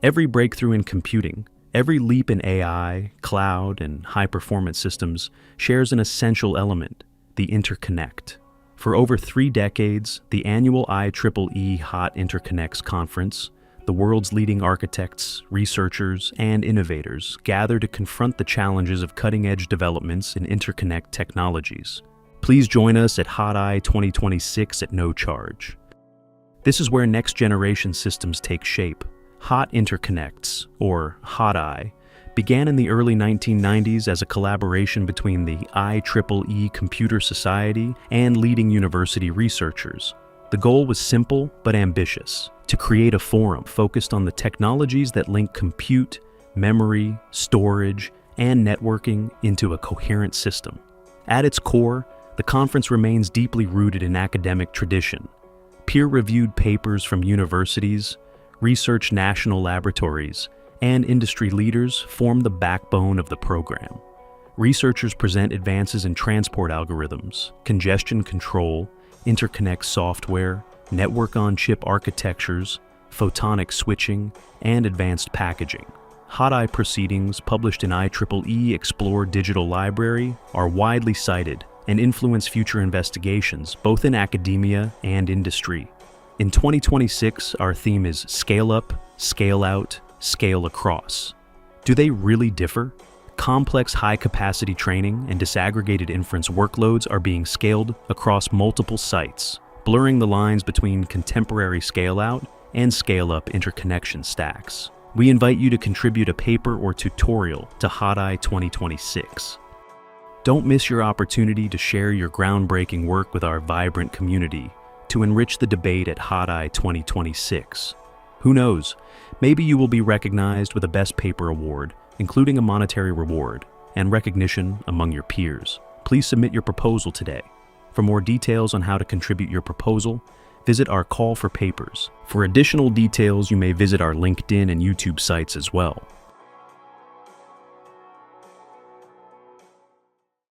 Every breakthrough in computing, every leap in AI, cloud, and high-performance systems shares an essential element: the interconnect. For over 3 decades, the annual IEEE Hot Interconnects Conference, the world's leading architects, researchers, and innovators gather to confront the challenges of cutting-edge developments in interconnect technologies. Please join us at HotI 2026 at no charge. This is where next-generation systems take shape. Hot Interconnects, or HotI, began in the early 1990s as a collaboration between the IEEE Computer Society and leading university researchers. The goal was simple but ambitious: to create a forum focused on the technologies that link compute, memory, storage, and networking into a coherent system. At its core, the conference remains deeply rooted in academic tradition. Peer-reviewed papers from universities, research national laboratories, and industry leaders form the backbone of the program. Researchers present advances in transport algorithms, congestion control, interconnect software, network-on-chip architectures, photonic switching, and advanced packaging. HotI proceedings, published in IEEE Explore Digital Library, are widely cited and influence future investigations, both in academia and industry. In 2026, our theme is Scale Up, Scale Out, Scale Across. Do they really differ? Complex high-capacity training and disaggregated inference workloads are being scaled across multiple sites, blurring the lines between contemporary scale-out and scale-up interconnection stacks. We invite you to contribute a paper or tutorial to HotI 2026. Don't miss your opportunity to share your groundbreaking work with our vibrant community to enrich the debate at HotI 2026. Who knows, maybe you will be recognized with a Best Paper Award, including a monetary reward and recognition among your peers. Please submit your proposal today. For more details on how to contribute your proposal, visit our call for papers. For additional details, you may visit our LinkedIn and YouTube sites as well.